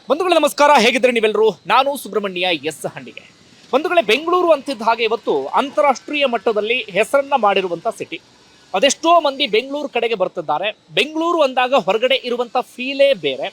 ಬಂಧುಗಳೇ ನಮಸ್ಕಾರ, ಹೇಗಿದ್ರೆ ನೀವೆಲ್ಲರೂ? ನಾನು ಸುಬ್ರಹ್ಮಣ್ಯ ಎಸ್ ಹಂಡಿಗೆ. ಬಂಧುಗಳೇ, ಬೆಂಗಳೂರು ಅಂತಿದ್ದ ಹಾಗೆ ಇವತ್ತು ಅಂತಾರಾಷ್ಟ್ರೀಯ ಮಟ್ಟದಲ್ಲಿ ಹೆಸರನ್ನ ಮಾಡಿರುವಂಥ ಸಿಟಿ. ಅದೆಷ್ಟೋ ಮಂದಿ ಬೆಂಗಳೂರು ಕಡೆಗೆ ಬರ್ತಿದ್ದಾರೆ. ಬೆಂಗಳೂರು ಅಂದಾಗ ಹೊರಗಡೆ ಇರುವಂಥ ಫೀಲೇ ಬೇರೆ.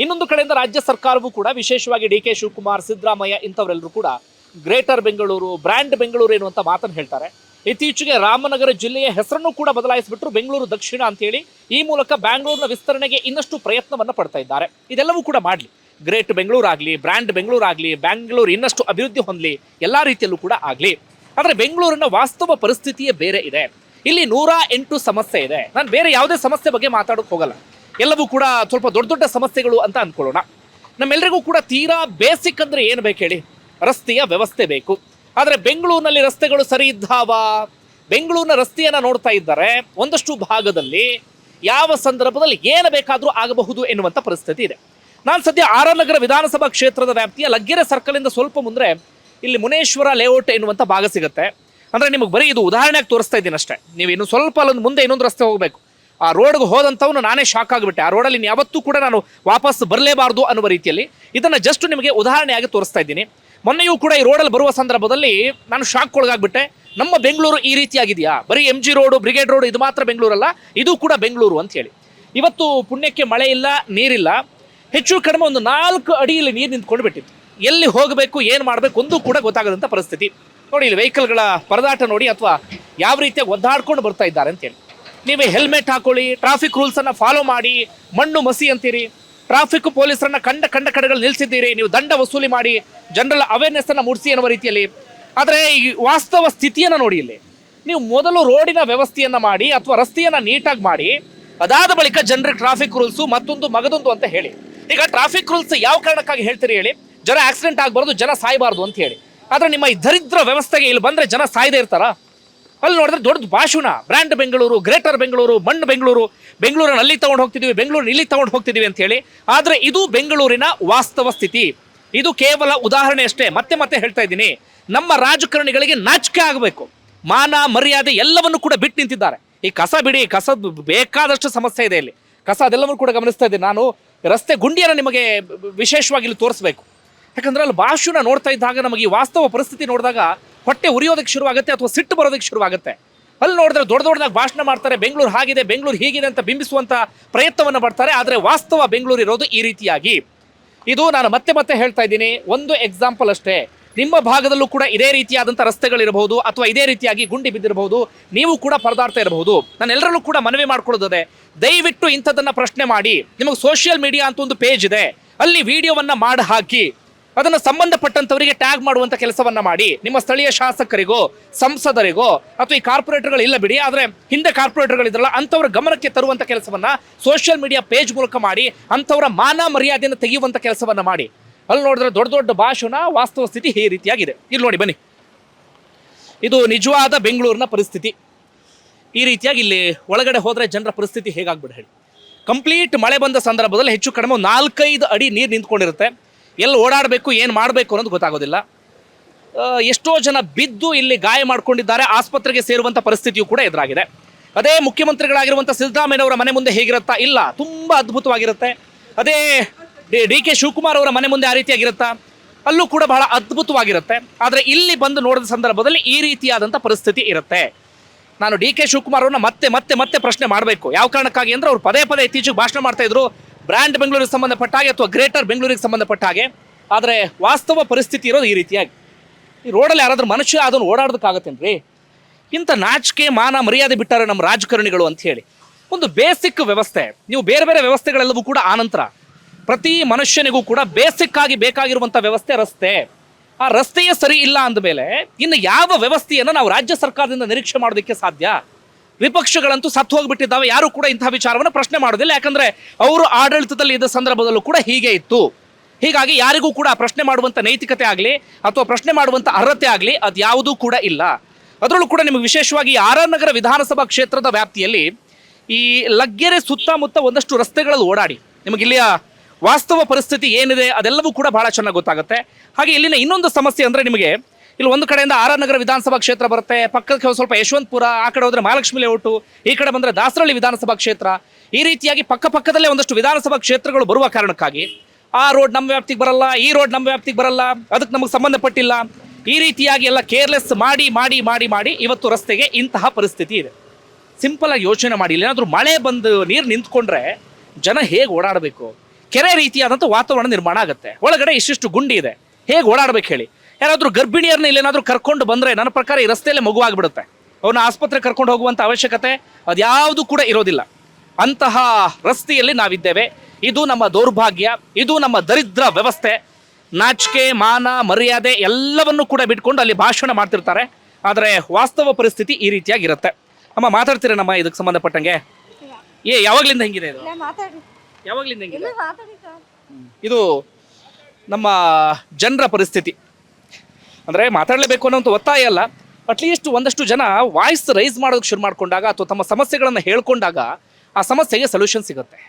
ಇನ್ನೊಂದು ಕಡೆಯಿಂದ ರಾಜ್ಯ ಸರ್ಕಾರವೂ ಕೂಡ, ವಿಶೇಷವಾಗಿ ಡಿ ಕೆ ಶಿವಕುಮಾರ್, ಸಿದ್ದರಾಮಯ್ಯ ಇಂಥವರೆಲ್ಲರೂ ಕೂಡ ಗ್ರೇಟರ್ ಬೆಂಗಳೂರು, ಬ್ರ್ಯಾಂಡ್ ಬೆಂಗಳೂರು ಎನ್ನುವಂಥ ಮಾತನ್ನು ಹೇಳ್ತಾರೆ. ಇತ್ತೀಚೆಗೆ ರಾಮನಗರ ಜಿಲ್ಲೆಯ ಹೆಸರನ್ನು ಕೂಡ ಬದಲಾಯಿಸಿಬಿಟ್ರು ಬೆಂಗಳೂರು ದಕ್ಷಿಣ ಅಂತೇಳಿ. ಈ ಮೂಲಕ ಬ್ಯಾಂಗ್ಳೂರಿನ ವಿಸ್ತರಣೆಗೆ ಇನ್ನಷ್ಟು ಪ್ರಯತ್ನವನ್ನು ಪಡ್ತಾ ಇದ್ದಾರೆ. ಇದೆಲ್ಲವೂ ಕೂಡ ಮಾಡಲಿ, ಗ್ರೇಟ್ ಬೆಂಗಳೂರು ಆಗಲಿ, ಬ್ರ್ಯಾಂಡ್ ಬೆಂಗಳೂರು ಆಗಲಿ, ಬ್ಯಾಂಗ್ಳೂರು ಇನ್ನಷ್ಟು ಅಭಿವೃದ್ಧಿ ಹೊಂದಲಿ, ಎಲ್ಲ ರೀತಿಯಲ್ಲೂ ಕೂಡ ಆಗಲಿ. ಆದರೆ ಬೆಂಗಳೂರಿನ ವಾಸ್ತವ ಪರಿಸ್ಥಿತಿಯೇ ಬೇರೆ ಇದೆ. ಇಲ್ಲಿ 108 ಸಮಸ್ಯೆ ಇದೆ. ನಾನು ಬೇರೆ ಯಾವುದೇ ಸಮಸ್ಯೆ ಬಗ್ಗೆ ಮಾತಾಡೋಕೆ ಹೋಗಲ್ಲ. ಎಲ್ಲವೂ ಕೂಡ ಸ್ವಲ್ಪ ದೊಡ್ಡ ದೊಡ್ಡ ಸಮಸ್ಯೆಗಳು ಅಂತ ಅಂದ್ಕೊಳ್ಳೋಣ. ನಮ್ಮೆಲ್ಲರಿಗೂ ಕೂಡ ತೀರಾ ಬೇಸಿಕ್ ಅಂದರೆ ಏನು ಬೇಕು ಹೇಳಿ? ರಸ್ತೆಯ ವ್ಯವಸ್ಥೆ ಬೇಕು. ಆದರೆ ಬೆಂಗಳೂರಿನಲ್ಲಿ ರಸ್ತೆಗಳು ಸರಿ ಇದ್ದಾವ? ಬೆಂಗಳೂರಿನ ರಸ್ತೆಯನ್ನು ನೋಡ್ತಾ ಇದ್ದಾರೆ, ಒಂದಷ್ಟು ಭಾಗದಲ್ಲಿ ಯಾವ ಸಂದರ್ಭದಲ್ಲಿ ಏನು ಬೇಕಾದರೂ ಆಗಬಹುದು ಎನ್ನುವಂಥ ಪರಿಸ್ಥಿತಿ ಇದೆ. ನಾನು ಸದ್ಯ ಆರನಗರ ವಿಧಾನಸಭಾ ಕ್ಷೇತ್ರದ ವ್ಯಾಪ್ತಿಯ ಲಗ್ಗೆರೆ ಸರ್ಕಲಿಂದ ಸ್ವಲ್ಪ ಮುಂದೆ ಇಲ್ಲಿ ಮುನೇಶ್ವರ ಲೇಔಟ್ ಎನ್ನುವಂಥ ಭಾಗ ಸಿಗುತ್ತೆ. ಅಂದರೆ ನಿಮಗೆ ಬರೀ ಇದು ಉದಾಹರಣೆಯಾಗಿ ತೋರಿಸ್ತಾ ಇದ್ದೀನಿ ಅಷ್ಟೇ. ನೀವು ಇನ್ನು ಸ್ವಲ್ಪ ಅಲ್ಲೊಂದು ಮುಂದೆ ಇನ್ನೊಂದು ರಸ್ತೆ ಹೋಗಬೇಕು. ಆ ರೋಡ್ಗೆ ಹೋದಂಥವನು ನಾನೇ ಶಾಕ್ ಆಗಿಬಿಟ್ಟೆ. ಆ ರೋಡಲ್ಲಿ ಯಾವತ್ತೂ ಕೂಡ ನಾನು ವಾಪಸ್ ಬರಲೇಬಾರ್ದು ಅನ್ನುವ ರೀತಿಯಲ್ಲಿ ಇದನ್ನು ಜಸ್ಟ್ ನಿಮಗೆ ಉದಾಹರಣೆಯಾಗಿ ತೋರಿಸ್ತಾ ಇದ್ದೀನಿ. ಮೊನ್ನೆಯೂ ಕೂಡ ಈ ರೋಡಲ್ಲಿ ಬರುವ ಸಂದರ್ಭದಲ್ಲಿ ನಾನು ಶಾಕ್ ಒಳಗಾಗ್ಬಿಟ್ಟೆ. ನಮ್ಮ ಬೆಂಗಳೂರು ಈ ರೀತಿಯಾಗಿದೆಯಾ? ಬರೀ MG ರೋಡು, ಬ್ರಿಗೇಡ್ ರೋಡು ಇದು ಮಾತ್ರ ಬೆಂಗಳೂರಲ್ಲ, ಇದು ಕೂಡ ಬೆಂಗಳೂರು ಅಂತ ಹೇಳಿ. ಇವತ್ತು ಪುಣ್ಯಕ್ಕೆ ಮಳೆ ಇಲ್ಲ, ನೀರಿಲ್ಲ. ಹೆಚ್ಚು ಕಡಿಮೆ ಒಂದು 4 ಅಡಿಯಲ್ಲಿ ನೀರು ನಿಂತ್ಕೊಂಡು ಬಿಟ್ಟಿತ್ತು. ಎಲ್ಲಿ ಹೋಗಬೇಕು, ಏನು ಮಾಡಬೇಕು ಒಂದು ಕೂಡ ಗೊತ್ತಾಗದಂಥ ಪರಿಸ್ಥಿತಿ. ನೋಡಿ, ಇಲ್ಲಿ ವೆಹಿಕಲ್ಗಳ ಪರದಾಟ ನೋಡಿ, ಅಥವಾ ಯಾವ ರೀತಿಯಾಗಿ ಒದ್ದಾಡ್ಕೊಂಡು ಬರ್ತಾ ಇದ್ದಾರೆ ಅಂತೇಳಿ. ನೀವೇ ಹೆಲ್ಮೆಟ್ ಹಾಕೊಳ್ಳಿ, ಟ್ರಾಫಿಕ್ ರೂಲ್ಸನ್ನು ಫಾಲೋ ಮಾಡಿ, ಮಣ್ಣು ಮಸಿ ಅಂತೀರಿ, ಟ್ರಾಫಿಕ್ ಪೊಲೀಸರನ್ನ ಕಂಡ ಕಡೆಗಳು ನಿಲ್ಲಿಸಿದ್ದೀರಿ, ನೀವು ದಂಡ ವಸೂಲಿ ಮಾಡಿ ಜನರಲ್ ಅವೇರ್ನೆಸ್ಸನ್ನು ಮೂಡಿಸಿ ಅನ್ನುವ ರೀತಿಯಲ್ಲಿ. ಆದರೆ ಈ ವಾಸ್ತವ ಸ್ಥಿತಿಯನ್ನು ನೋಡಿ. ಇಲ್ಲಿ ನೀವು ಮೊದಲು ರೋಡಿನ ವ್ಯವಸ್ಥೆಯನ್ನು ಮಾಡಿ ಅಥವಾ ರಸ್ತೆಯನ್ನು ನೀಟಾಗಿ ಮಾಡಿ, ಅದಾದ ಬಳಿಕ ಜನರಿಗೆ ಟ್ರಾಫಿಕ್ ರೂಲ್ಸು ಮತ್ತೊಂದು ಮಗದೊಂದು ಅಂತ ಹೇಳಿ. ಈಗ ಟ್ರಾಫಿಕ್ ರೂಲ್ಸ್ ಯಾವ ಕಾರಣಕ್ಕಾಗಿ ಹೇಳ್ತೀರಿ ಹೇಳಿ? ಜನ ಆಕ್ಸಿಡೆಂಟ್ ಆಗಬಾರ್ದು, ಜನ ಸಾಯಬಾರ್ದು ಅಂತ ಹೇಳಿ. ಆದರೆ ನಿಮ್ಮ ಈ ದರಿದ್ರ ವ್ಯವಸ್ಥೆಗೆ ಇಲ್ಲಿ ಬಂದರೆ ಜನ ಸಾಯದೇ ಇರ್ತಾರಾ? ಅಲ್ಲಿ ನೋಡಿದ್ರೆ ದೊಡ್ಡ ಭಾಷಣ, ಬ್ರ್ಯಾಂಡ್ ಬೆಂಗಳೂರು, ಗ್ರೇಟರ್ ಬೆಂಗಳೂರು, ಮಣ್ಣು ಬೆಂಗಳೂರು, ಬೆಂಗಳೂರನ್ನ ಅಲ್ಲಿ ತಗೊಂಡು ಹೋಗ್ತಿದ್ದೀವಿ, ಬೆಂಗಳೂರನ್ನ ಇಲ್ಲಿ ತಗೊಂಡು ಹೋಗ್ತಿದ್ದೀವಿ ಅಂತ ಹೇಳಿ. ಆದರೆ ಇದು ಬೆಂಗಳೂರಿನ ವಾಸ್ತವ ಸ್ಥಿತಿ. ಇದು ಕೇವಲ ಉದಾಹರಣೆ ಅಷ್ಟೇ. ಮತ್ತೆ ಹೇಳ್ತಾ ಇದ್ದೀನಿ, ನಮ್ಮ ರಾಜಕಾರಣಿಗಳಿಗೆ ನಾಚಿಕೆ ಆಗಬೇಕು. ಮಾನ ಮರ್ಯಾದೆ ಎಲ್ಲವನ್ನು ಕೂಡ ಬಿಟ್ಟು ನಿಂತಿದ್ದಾರೆ. ಈ ಕಸ ಬಿಡಿ, ಕಸ ಬೇಕಾದಷ್ಟು ಸಮಸ್ಯೆ ಇದೆ ಇಲ್ಲಿ. ಕಸ ಅದೆಲ್ಲವನ್ನು ಕೂಡ ಗಮನಿಸ್ತಾ ಇದ್ದೀನಿ ನಾನು. ರಸ್ತೆ ಗುಂಡಿಯನ್ನು ನಿಮಗೆ ವಿಶೇಷವಾಗಿ ಇಲ್ಲಿ ತೋರಿಸ್ಬೇಕು. ಯಾಕಂದ್ರೆ ಅಲ್ಲಿ ಭಾಷಣ ನೋಡ್ತಾ ಇದ್ದಾಗ ನಮಗೆ ಈ ವಾಸ್ತವ ಪರಿಸ್ಥಿತಿ ನೋಡಿದಾಗ ಹೊಟ್ಟೆ ಉರಿಯೋದಕ್ಕೆ ಶುರುವಾಗುತ್ತೆ, ಅಥವಾ ಸಿಟ್ಟು ಬರೋದಕ್ಕೆ ಶುರುವಾಗುತ್ತೆ. ಅಲ್ಲಿ ನೋಡಿದ್ರೆ ದೊಡ್ಡದಾಗಿ ಭಾಷಣ ಮಾಡ್ತಾರೆ, ಬೆಂಗಳೂರು ಹಾಗಿದೆ, ಬೆಂಗಳೂರು ಹೀಗಿದೆ ಅಂತ ಬಿಂಬಿಸುವಂಥ ಪ್ರಯತ್ನವನ್ನು ಮಾಡ್ತಾರೆ. ಆದರೆ ವಾಸ್ತವ ಬೆಂಗಳೂರು ಇರೋದು ಈ ರೀತಿಯಾಗಿ. ಇದು ನಾನು ಮತ್ತೆ ಹೇಳ್ತಾ ಇದ್ದೀನಿ, ಒಂದು ಎಕ್ಸಾಂಪಲ್ ಅಷ್ಟೇ. ನಿಮ್ಮ ಭಾಗದಲ್ಲೂ ಕೂಡ ಇದೇ ರೀತಿಯಾದಂಥ ರಸ್ತೆಗಳಿರಬಹುದು, ಅಥವಾ ಇದೇ ರೀತಿಯಾಗಿ ಗುಂಡಿ ಬಿದ್ದಿರಬಹುದು, ನೀವು ಕೂಡ ಪರದಾಡ್ತಾ ಇರಬಹುದು. ನಾನು ಎಲ್ಲರಲ್ಲೂ ಕೂಡ ಮನವಿ ಮಾಡ್ಕೊಳ್ಳೋದಿದೆ, ದಯವಿಟ್ಟು ಇಂಥದ್ದನ್ನು ಪ್ರಶ್ನೆ ಮಾಡಿ. ನಿಮಗೆ ಸೋಷಿಯಲ್ ಮೀಡಿಯಾ ಅಂತ ಒಂದು ಪೇಜ್ ಇದೆ, ಅಲ್ಲಿ ವಿಡಿಯೋವನ್ನು ಮಾಡಿ ಹಾಕಿ, ಅದನ್ನು ಸಂಬಂಧಪಟ್ಟಂಥವರಿಗೆ ಟ್ಯಾಗ್ ಮಾಡುವಂಥ ಕೆಲಸವನ್ನು ಮಾಡಿ. ನಿಮ್ಮ ಸ್ಥಳೀಯ ಶಾಸಕರಿಗೋ, ಸಂಸದರಿಗೋ, ಅಥವಾ ಈ ಕಾರ್ಪೊರೇಟರ್ಗಳು ಇಲ್ಲ ಬಿಡಿ, ಆದರೆ ಹಿಂದೆ ಕಾರ್ಪೊರೇಟರ್ಗಳಿದ್ರಲ್ಲ ಅಂಥವ್ರ ಗಮನಕ್ಕೆ ತರುವಂಥ ಕೆಲಸವನ್ನು ಸೋಷಿಯಲ್ ಮೀಡಿಯಾ ಪೇಜ್ ಮೂಲಕ ಮಾಡಿ, ಅಂಥವರ ಮಾನ ಮರ್ಯಾದೆಯನ್ನು ತೆಗೆಯುವಂಥ ಕೆಲಸವನ್ನು ಮಾಡಿ. ಅಲ್ಲಿ ನೋಡಿದ್ರೆ ದೊಡ್ಡ ಭಾಷಣ, ವಾಸ್ತವ ಸ್ಥಿತಿ ಈ ರೀತಿಯಾಗಿದೆ. ಇಲ್ಲಿ ನೋಡಿ ಬನ್ನಿ, ಇದು ನಿಜವಾದ ಬೆಂಗಳೂರಿನ ಪರಿಸ್ಥಿತಿ. ಈ ರೀತಿಯಾಗಿ ಇಲ್ಲಿ ಒಳಗಡೆ ಹೋದರೆ ಜನರ ಪರಿಸ್ಥಿತಿ ಹೇಗಾಗ್ಬಿಡ ಹೇಳಿ. ಕಂಪ್ಲೀಟ್ ಮಳೆ ಬಂದ ಸಂದರ್ಭದಲ್ಲಿ ಹೆಚ್ಚು ಕಡಿಮೆ 4-5 ಅಡಿ ನೀರು ನಿಂತ್ಕೊಂಡಿರುತ್ತೆ. ಎಲ್ಲಿ ಓಡಾಡಬೇಕು, ಏನು ಮಾಡಬೇಕು ಅನ್ನೋದು ಗೊತ್ತಾಗೋದಿಲ್ಲ. ಎಷ್ಟೋ ಜನ ಬಿದ್ದು ಇಲ್ಲಿ ಗಾಯ ಮಾಡ್ಕೊಂಡಿದ್ದಾರೆ, ಆಸ್ಪತ್ರೆಗೆ ಸೇರುವಂಥ ಪರಿಸ್ಥಿತಿಯೂ ಕೂಡ ಎದುರಾಗಿದೆ. ಅದೇ ಮುಖ್ಯಮಂತ್ರಿಗಳಾಗಿರುವಂಥ ಸಿದ್ದರಾಮಯ್ಯನವರ ಮನೆ ಮುಂದೆ ಹೇಗಿರುತ್ತಾ? ಇಲ್ಲ, ತುಂಬ ಅದ್ಭುತವಾಗಿರುತ್ತೆ. ಅದೇ ಡಿ ಕೆ ಶಿವಕುಮಾರ್ ಅವರ ಮನೆ ಮುಂದೆ ಆ ರೀತಿಯಾಗಿರುತ್ತಾ? ಅಲ್ಲೂ ಕೂಡ ಬಹಳ ಅದ್ಭುತವಾಗಿರುತ್ತೆ. ಆದರೆ ಇಲ್ಲಿ ಬಂದು ನೋಡಿದ ಸಂದರ್ಭದಲ್ಲಿ ಈ ರೀತಿಯಾದಂಥ ಪರಿಸ್ಥಿತಿ ಇರುತ್ತೆ. ನಾನು ಡಿ ಕೆ ಶಿವಕುಮಾರ್ ಅವ್ರನ್ನ ಮತ್ತೆ ಪ್ರಶ್ನೆ ಮಾಡಬೇಕು. ಯಾವ ಕಾರಣಕ್ಕಾಗಿ ಅಂದರೆ ಅವ್ರು ಪದೇ ಇತ್ತೀಚೆಗೆ ಭಾಷಣ ಮಾಡ್ತಾ ಇದ್ರು, ಬ್ರ್ಯಾಂಡ್ ಬೆಂಗಳೂರಿಗೆ ಸಂಬಂಧಪಟ್ಟ ಹಾಗೆ ಅಥವಾ ಗ್ರೇಟರ್ ಬೆಂಗಳೂರಿಗೆ ಸಂಬಂಧಪಟ್ಟ ಹಾಗೆ. ಆದರೆ ವಾಸ್ತವ ಪರಿಸ್ಥಿತಿ ಇರೋದು ಈ ರೀತಿಯಾಗಿ. ಈ ರೋಡಲ್ಲಿ ಯಾರಾದ್ರೂ ಮನುಷ್ಯ ಅದನ್ನು ಓಡಾಡೋದಕ್ಕಾಗತ್ತೇನ್ರಿ? ಇಂಥ ನಾಚಿಕೆ ಮಾನ ಮರ್ಯಾದೆ ಬಿಟ್ಟಾರೆ ನಮ್ಮ ರಾಜಕಾರಣಿಗಳು ಅಂತ ಹೇಳಿ. ಒಂದು ಬೇಸಿಕ್ ವ್ಯವಸ್ಥೆ. ನೀವು ಬೇರೆ ವ್ಯವಸ್ಥೆಗಳೆಲ್ಲವೂ ಕೂಡ ಆನಂತರ. ಪ್ರತಿ ಮನುಷ್ಯನಿಗೂ ಕೂಡ ಬೇಸಿಕ್ ಆಗಿ ಬೇಕಾಗಿರುವಂಥ ವ್ಯವಸ್ಥೆ ರಸ್ತೆ. ಆ ರಸ್ತೆಯೇ ಸರಿ ಇಲ್ಲ ಅಂದಮೇಲೆ ಇನ್ನು ಯಾವ ವ್ಯವಸ್ಥೆಯನ್ನು ನಾವು ರಾಜ್ಯ ಸರ್ಕಾರದಿಂದ ನಿರೀಕ್ಷೆ ಮಾಡೋದಕ್ಕೆ ಸಾಧ್ಯ? ವಿಪಕ್ಷಗಳಂತೂ ಸತ್ತು ಹೋಗಿಬಿಟ್ಟಿದ್ದಾವೆ, ಯಾರು ಕೂಡ ಇಂತಹ ವಿಚಾರವನ್ನು ಪ್ರಶ್ನೆ ಮಾಡೋದಿಲ್ಲ. ಯಾಕಂದರೆ ಅವರು ಆಡಳಿತದಲ್ಲಿ ಇದ್ದ ಸಂದರ್ಭದಲ್ಲೂ ಕೂಡ ಹೀಗೆ ಇತ್ತು. ಹೀಗಾಗಿ ಯಾರಿಗೂ ಕೂಡ ಪ್ರಶ್ನೆ ಮಾಡುವಂಥ ನೈತಿಕತೆ ಆಗಲಿ ಅಥವಾ ಪ್ರಶ್ನೆ ಮಾಡುವಂಥ ಅರ್ಹತೆ ಆಗಲಿ ಅದು ಯಾವುದೂ ಕೂಡ ಇಲ್ಲ. ಅದರಲ್ಲೂ ಕೂಡ ನಿಮಗೆ ವಿಶೇಷವಾಗಿ ಆರನಗರ ವಿಧಾನಸಭಾ ಕ್ಷೇತ್ರದ ವ್ಯಾಪ್ತಿಯಲ್ಲಿ ಈ ಲಗ್ಗೆರೆ ಸುತ್ತಮುತ್ತ ಒಂದಷ್ಟು ರಸ್ತೆಗಳಲ್ಲಿ ಓಡಾಡಿ ನಿಮಗೆ ಇಲ್ಲಿಯ ವಾಸ್ತವ ಪರಿಸ್ಥಿತಿ ಏನಿದೆ ಅದೆಲ್ಲವೂ ಕೂಡ ಬಹಳ ಚೆನ್ನಾಗಿ ಗೊತ್ತಾಗುತ್ತೆ. ಹಾಗೆ ಇಲ್ಲಿನ ಇನ್ನೊಂದು ಸಮಸ್ಯೆ ಅಂದರೆ, ನಿಮಗೆ ಇಲ್ಲಿ ಒಂದು ಕಡೆಯಿಂದ ಆರನಗರ ವಿಧಾನಸಭಾ ಕ್ಷೇತ್ರ ಬರುತ್ತೆ, ಪಕ್ಕಕ್ಕೆ ಸ್ವಲ್ಪ ಯಶವಂತಪುರ, ಆ ಕಡೆ ಹೋದರೆ ಮಹಾಲಕ್ಷ್ಮಿ ಲೇಔಟು, ಈ ಕಡೆ ಬಂದರೆ ದಾಸರಳ್ಳಿ ವಿಧಾನಸಭಾ ಕ್ಷೇತ್ರ. ಈ ರೀತಿಯಾಗಿ ಪಕ್ಕದಲ್ಲೇ ಒಂದಷ್ಟು ವಿಧಾನಸಭಾ ಕ್ಷೇತ್ರಗಳು ಬರುವ ಕಾರಣಕ್ಕಾಗಿ ಆ ರೋಡ್ ನಮ್ಮ ವ್ಯಾಪ್ತಿಗೆ ಬರಲ್ಲ, ಈ ರೋಡ್ ನಮ್ಮ ವ್ಯಾಪ್ತಿಗೆ ಬರಲ್ಲ, ಅದಕ್ಕೆ ನಮಗೆ ಸಂಬಂಧಪಟ್ಟಿಲ್ಲ, ಈ ರೀತಿಯಾಗಿ ಎಲ್ಲ ಕೇರ್ಲೆಸ್ ಮಾಡಿ ಮಾಡಿ ಮಾಡಿ ಮಾಡಿ ಇವತ್ತು ರಸ್ತೆಗೆ ಇಂತಹ ಪರಿಸ್ಥಿತಿ ಇದೆ. ಸಿಂಪಲ್ ಆಗಿ ಯೋಚನೆ ಮಾಡಿ, ಏನಾದರೂ ಮಳೆ ಬಂದು ನೀರು ನಿಂತ್ಕೊಂಡ್ರೆ ಜನ ಹೇಗೆ ಓಡಾಡಬೇಕು? ಕೆರೆ ರೀತಿಯಾದಂಥ ವಾತಾವರಣ ನಿರ್ಮಾಣ ಆಗುತ್ತೆ, ಒಳಗಡೆ ಇಷ್ಟಿಷ್ಟು ಗುಂಡಿ ಇದೆ, ಹೇಗೆ ಓಡಾಡ್ಬೇಕು ಹೇಳಿ? ಯಾರಾದರೂ ಗರ್ಭಿಣಿಯರನ್ನ ಇಲ್ಲೇನಾದರೂ ಕರ್ಕೊಂಡು ಬಂದರೆ ನನ್ನ ಪ್ರಕಾರ ಈ ರಸ್ತೆಯಲ್ಲೇ ಮಗುವಾಗಿಬಿಡುತ್ತೆ. ಅವ್ರನ್ನ ಆಸ್ಪತ್ರೆ ಕರ್ಕೊಂಡು ಹೋಗುವಂಥ ಅವಶ್ಯಕತೆ ಅದ್ಯಾವುದು ಕೂಡ ಇರೋದಿಲ್ಲ. ಅಂತಹ ರಸ್ತೆಯಲ್ಲಿ ನಾವಿದ್ದೇವೆ. ಇದು ನಮ್ಮ ದೌರ್ಭಾಗ್ಯ, ಇದು ನಮ್ಮ ದರಿದ್ರ ವ್ಯವಸ್ಥೆ. ನಾಚಿಕೆ, ಮಾನ, ಮರ್ಯಾದೆ ಎಲ್ಲವನ್ನೂ ಕೂಡ ಬಿಟ್ಕೊಂಡು ಅಲ್ಲಿ ಭಾಷಣ ಮಾಡ್ತಿರ್ತಾರೆ. ಆದರೆ ವಾಸ್ತವ ಪರಿಸ್ಥಿತಿ ಈ ರೀತಿಯಾಗಿರುತ್ತೆ. ಅಮ್ಮ ಮಾತಾಡ್ತೀರಾ ನಮ್ಮ ಇದಕ್ಕೆ ಸಂಬಂಧಪಟ್ಟಂಗೆ? ಯಾವಾಗ್ಲಿಂದ ಹೆಂಗಿದೆ ಇದು? ಯಾವಾಗ್ಲಿಂದ ಹೆಂಗಿದೆ ಇದು? ನಮ್ಮ ಜನರ ಪರಿಸ್ಥಿತಿ ಅಂದರೆ ಮಾತಾಡಲೇಬೇಕು ಅನ್ನೋಂಥ ಒತ್ತಾಯ ಅಲ್ಲ, ಅಟ್ಲೀಸ್ಟ್ ಒಂದಷ್ಟು ಜನ ವಾಯ್ಸ್ ರೈಸ್ ಮಾಡೋದಕ್ಕೆ ಶುರು ಮಾಡ್ಕೊಂಡಾಗ ಅಥವಾ ತಮ್ಮ ಸಮಸ್ಯೆಗಳನ್ನು ಹೇಳ್ಕೊಂಡಾಗ ಆ ಸಮಸ್ಯೆಗೆ ಸೊಲ್ಯೂಷನ್ ಸಿಗುತ್ತೆ.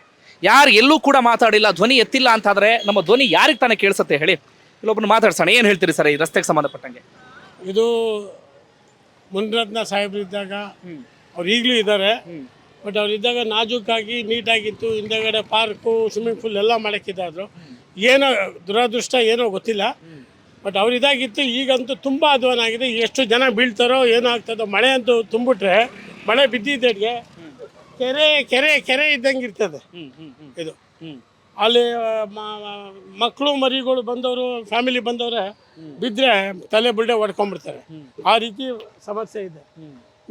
ಯಾರು ಎಲ್ಲೂ ಕೂಡ ಮಾತಾಡಿಲ್ಲ, ಧ್ವನಿ ಎತ್ತಿಲ್ಲ ಅಂತಾದರೆ ನಮ್ಮ ಧ್ವನಿ ಯಾರಿಗೆ ತಾನೇ ಕೇಳಿಸುತ್ತೆ ಹೇಳಿ? ಇಲ್ಲೊಬ್ಬನು ಮಾತಾಡ್ಸೋಣ. ಏನು ಹೇಳ್ತೀರಿ ಸರ್ ಈ ರಸ್ತೆಗೆ ಸಂಬಂಧಪಟ್ಟಂಗೆ? ಇದು ಮುನಿರತ್ನ ಸಾಹೇಬ್ರು ಇದ್ದಾಗ ಅವ್ರು ಈಗಲೂ ಇದ್ದಾರೆ, ಬಟ್ ಅವರಿದ್ದಾಗ ನಾಜೂಕಾಗಿ ನೀಟಾಗಿತ್ತು. ಹಿಂದೆಗಡೆ ಪಾರ್ಕು, ಸ್ವಿಮ್ಮಿಂಗ್ ಪೂಲ್ ಎಲ್ಲ ಮಾಡೋಕ್ಕಿದ್ದಾದ್ರು. ಏನೋ ದುರದೃಷ್ಟ ಏನೋ ಗೊತ್ತಿಲ್ಲ, ಬಟ್ ಅವರಿದ್ದಾಗಿತ್ತು. ಈಗಂತೂ ತುಂಬ ಅಧ್ವಾನ ಆಗಿದೆ. ಎಷ್ಟು ಜನ ಬೀಳ್ತಾರೋ ಏನೋ ಆಗ್ತದೋ. ಮಳೆ ಅಂತೂ ತುಂಬಿಟ್ರೆ, ಮಳೆ ಬಿದ್ದಿದ್ದೆಗೆ ಕೆರೆ ಕೆರೆ ಕೆರೆ ಇದ್ದಂಗೆ ಇರ್ತದೆ ಇದು. ಅಲ್ಲಿ ಮಕ್ಕಳು ಮರಿಗಳು ಬಂದವರು, ಫ್ಯಾಮಿಲಿ ಬಂದವ್ರೆ ಬಿದ್ದರೆ ತಲೆ ಬುಲ್ಡೆ ಹೊಡ್ಕೊಂಡ್ಬಿಡ್ತಾರೆ. ಆ ರೀತಿ ಸಮಸ್ಯೆ ಇದೆ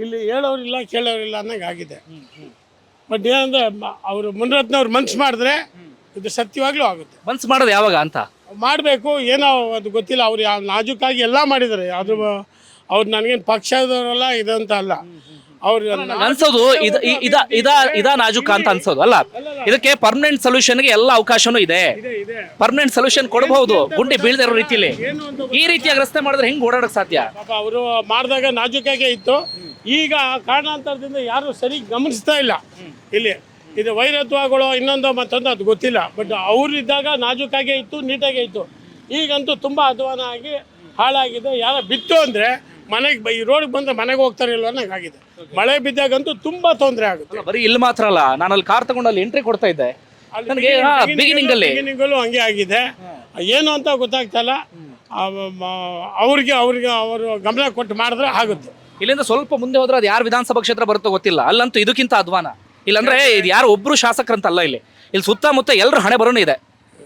ಇಲ್ಲಿ. ಹೇಳೋರಿಲ್ಲ ಕೇಳೋರಿಲ್ಲ ಅನ್ನಂಗೆ ಆಗಿದೆ. ಬಟ್ ಏನಂದರೆ ಅವರು ಮುನಿರತ್ನವ್ರು ಮನ್ಸು ಮಾಡಿದ್ರೆ ಇದು ಸತ್ಯವಾಗ್ಲೂ ಆಗುತ್ತೆ. ಮನ್ಸು ಮಾಡೋದು ಯಾವಾಗ ಅಂತ ಮಾಡಬೇಕು, ಏನೋ ಅದು ಗೊತ್ತಿಲ್ಲ. ಅವ್ರು ನಾಜೂಕಾಗಿ ಎಲ್ಲ ಮಾಡಿದ್ದಾರೆ. ಅದು ಅವ್ರು ನನಗೇನು ಪಕ್ಷದವರಲ್ಲ ಇದಂತ ಅಲ್ಲ. ಅವ್ರು ಅನ್ಸೋದು ಇದಾ ನಾಜೂಕ ಅಂತ ಅನ್ಸೋದು ಅಲ್ಲ. ಇದಕ್ಕೆ ಪರ್ಮನೆಂಟ್ ಸೊಲ್ಯೂಷನ್ಗೆ ಎಲ್ಲ ಅವಕಾಶನೂ ಇದೆ. ಪರ್ಮನೆಂಟ್ ಸೊಲ್ಯೂಷನ್ ಕೊಡಬಹುದು ಗುಂಡಿ ಬೀಳದೇ ಇರೋ ರೀತಿಯಲ್ಲಿ. ಈ ರೀತಿಯಾಗಿ ರಸ್ತೆ ಮಾಡಿದ್ರೆ ಹೆಂಗ್ ಓಡಾಡಕ್ ಸಾಧ್ಯ? ಪಾಪ ಅವರು ಮಾಡಿದಾಗ ನಾಜೂಕಾಗೆ ಇತ್ತು. ಈಗ ಕಾರಣಾಂತರದಿಂದ ಯಾರು ಸರಿ ಗಮನಿಸ್ತಾ ಇಲ್ಲ. ಇಲ್ಲಿ ಇದು ವೈರತ್ವಗಳು ಇನ್ನೊಂದು ಮತ್ತೊಂದು ಅದು ಗೊತ್ತಿಲ್ಲ. ಬಟ್ ಅವರಿದ್ದಾಗ ನಾಜೂಕಾಗೆ ಇತ್ತು, ನೀಟಾಗೇ ಇತ್ತು. ಈಗಂತೂ ತುಂಬ ಅಧ್ವಾನ ಆಗಿ ಹಾಳಾಗಿದೆ. ಯಾರೋ ಬಿತ್ತು ಅಂದರೆ ಮನೆಗೆ ಈ ರೋಡ್ಗೆ ಬಂದರೆ ಮನೆಗೆ ಹೋಗ್ತಾರೆ ಇಲ್ವ ಅನ್ನೋಂಗಾಗಿದೆ. ಮಳೆ ಬಿದ್ದಾಗಂತೂ ತುಂಬ ತೊಂದರೆ ಆಗುತ್ತೆ. ಬರೀ ಇಲ್ಲಿ ಮಾತ್ರ ಅಲ್ಲ, ನಾನು ಅಲ್ಲಿ ಕಾರ್ ತಗೊಂಡು ಅಲ್ಲಿ ಎಂಟ್ರಿ ಕೊಡ್ತಾ ಇದ್ದೆ, ನನಗೆ ಬಿಗಿನಿಂಗಲ್ಲೂ ಹಂಗೆ ಆಗಿದೆ. ಏನು ಅಂತ ಗೊತ್ತಾಗ್ತಲ್ಲ. ಅವ್ರಿಗೆ ಅವರು ಗಮನ ಕೊಟ್ಟು ಮಾಡಿದ್ರೆ ಆಗುತ್ತೆ. ಇಲ್ಲಿಂದ ಸ್ವಲ್ಪ ಮುಂದೆ ಹೋದ್ರೆ ಅದು ಯಾರು ವಿಧಾನಸಭಾ ಕ್ಷೇತ್ರ ಬರುತ್ತೋ ಗೊತ್ತಿಲ್ಲ, ಅಲ್ಲಂತೂ ಇದಕ್ಕಿಂತ ಅಧ್ವಾನ. ಇಲ್ಲಾಂದ್ರೆ ಇದು ಯಾರು ಒಬ್ರು ಶಾಸಕರಂತಲ್ಲ, ಇಲ್ಲಿ ಸುತ್ತಮುತ್ತ ಎಲ್ಲರೂ ಹಣೆ ಬರೋನು ಇದೆ.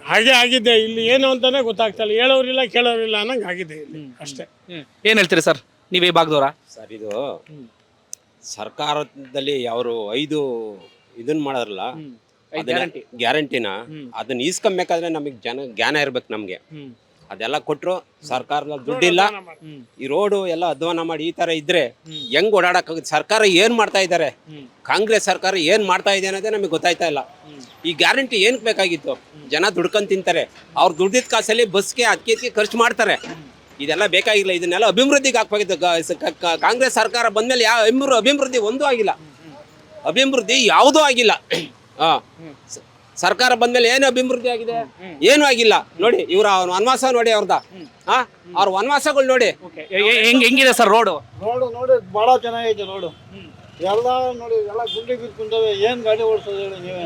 ಹಾಗೆ ಆಗಿದೆ ಇಲ್ಲಿ. ಏನು ಅಂತಾನೆ ಗೊತ್ತಾಗ್ತಲ್ಲ. ಹೇಳೋರಿಲ್ಲ ಕೇಳೋರಿಲ್ಲ ಅನ್ನಂಗೆ ಆಗಿದೆ ಇಲ್ಲಿ ಅಷ್ಟೇ. ಏನು ಹೇಳ್ತೀರಿ ಸರ್ ನೀವೇ ಭಾಗದವರ? ಸರ್ ಇದು ಸರ್ಕಾರದಲ್ಲಿ ಅವರು 5 ಇದನ್ನ ಮಾಡೋರಲ್ಲ, ಗ್ಯಾರಂಟಿನ ಅದನ್ನ ಈಸ್ಕೊಬೇಕಾದ್ರೆ ನಮಗೆ ಜ್ಞಾನ ಇರ್ಬೇಕು ನಮ್ಗೆ. ಅದೆಲ್ಲ ಕೊಟ್ಟರು ಸರ್ಕಾರದಲ್ಲಿ ದುಡ್ಡಿಲ್ಲ, ಈ ರೋಡು ಎಲ್ಲ ಅಧ್ವಾನ ಮಾಡಿ ಈ ತರ ಇದ್ರೆ ಹೆಂಗ್ ಓಡಾಡಕ್ಕಾಗುತ್ತೆ? ಸರ್ಕಾರ ಏನ್ ಮಾಡ್ತಾ ಇದ್ದಾರೆ? ಕಾಂಗ್ರೆಸ್ ಸರ್ಕಾರ ಏನ್ ಮಾಡ್ತಾ ಇದೆ ಅನ್ನೋದೇ ನಮಗೆ ಗೊತ್ತಾಯ್ತಾ ಇಲ್ಲ. ಈ ಗ್ಯಾರಂಟಿ ಏನಕ್ಕೆ ಬೇಕಾಗಿತ್ತು? ಜನ ದುಡ್ಕೊಂಡ್ ತಿಂತಾರೆ, ಅವ್ರು ದುಡ್ದಿದ್ದ ಕಾಸಲ್ಲಿ ಬಸ್ಗೆ ಅದಕ್ಕೆ ಖರ್ಚು ಮಾಡ್ತಾರೆ. ಇದೆಲ್ಲ ಬೇಕಾಗಿಲ್ಲ. ಇದನ್ನೆಲ್ಲ ಅಭಿವೃದ್ಧಿಗೆ ಹಾಕ್ಬೇಕಿತ್ತು. ಕಾಂಗ್ರೆಸ್ ಸರ್ಕಾರ ಬಂದ್ಮೇಲೆ ಯಾವ ಅಭಿವೃದ್ಧಿ ಒಂದೂ ಆಗಿಲ್ಲ. ಅಭಿವೃದ್ಧಿ ಯಾವುದೂ ಆಗಿಲ್ಲ. ಸರ್ಕಾರ ಬಂದ್ಮೇಲೆ ಏನು ಅಭಿವೃದ್ಧಿ ಆಗಿದೆ? ಏನು ಆಗಿಲ್ಲ. ನೋಡಿ ಇವ್ರ ವನವಾಸ ನೋಡಿ, ಅವ್ರದ ಅವ್ರ ವನವಾಸಗಳು ನೋಡಿ ಹೆಂಗಿದೆ ಸರ್ ರೋಡು. ನೋಡಿ ಬಹಳ ಚೆನ್ನಾಗೈತೆ ರೋಡು. ಎಲ್ಲ ನೋಡಿ ಎಲ್ಲ ಗುಂಡಿ ಬಿದ್ದುಕೊಂಡವೆ. ಏನು ಗಾಡಿ ಓಡಿಸೋದು ಹೇಳಿ ನೀವೇ?